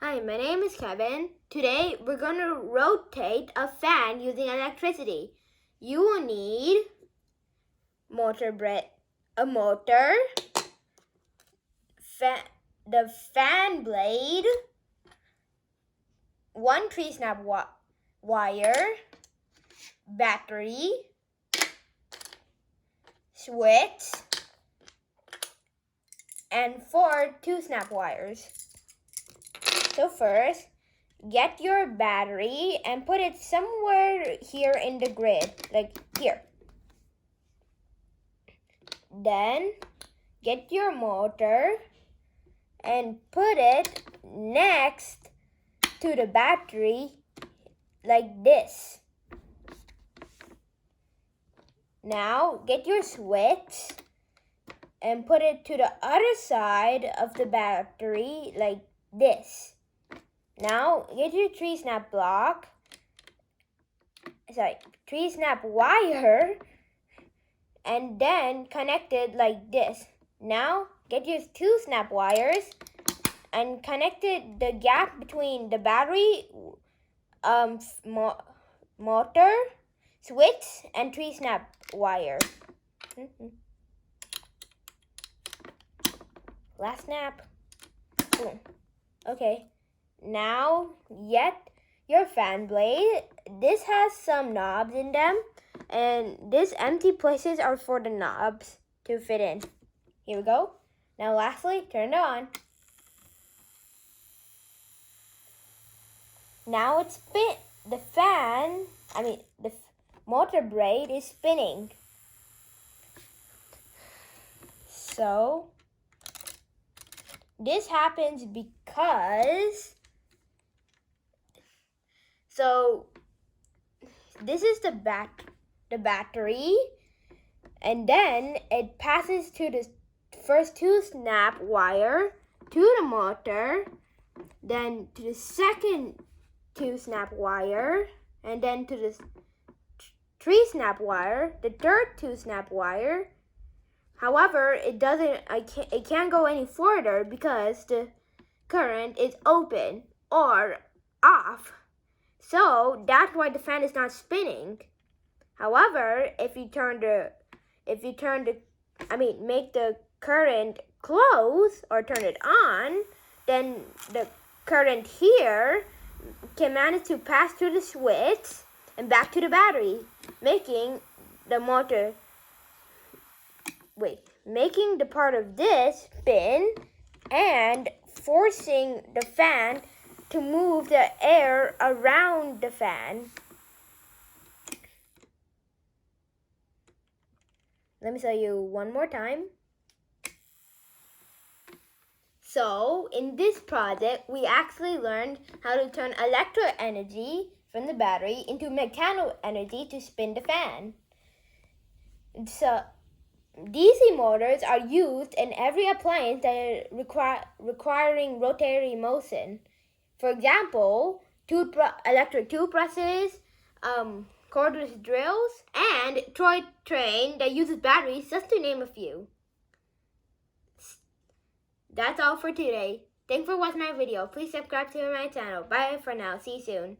Hi, my name is Kevin. Today we're going to rotate a fan using electricity. You will need a motor, the fan blade, one tree snap wire, battery, switch, and 4 2-snap wires. So first, get your battery and put it somewhere here in the grid, like here. Then, get your motor and put it next to the battery like this. Now, get your switch and put it to the other side of the battery like this. Now, get your tree snap wire and then connect it like this. Now, get your 2 snap wires and connect the gap between the battery, motor, switch, and tree snap wire. Last snap. Boom. Okay. Now, get your fan blade. This has some knobs in them, and these empty places are for the knobs to fit in. Here we go. Now, lastly, turn it on. Now it's the motor blade is spinning. So, this happens because this is the battery, and then it passes to the first 2 snap wire to the motor, then to the second 2 snap wire, and then to the 3 snap wire, the third 2 snap wire. However, it can't go any further because the current is open or off. So that's why the fan is not spinning. However, if you make the current close or turn it on, then the current here can manage to pass through the switch and back to the battery, making the part of this spin and forcing the fan to move the air around the fan. Let me show you one more time. So, in this project, we actually learned how to turn electrical energy from the battery into mechanical energy to spin the fan. So, DC motors are used in every appliance that requiring rotary motion. For example, electric toothbrushes, cordless drills, and toy train that uses batteries, just to name a few. That's all for today. Thanks for watching my video. Please subscribe to my channel. Bye for now. See you soon.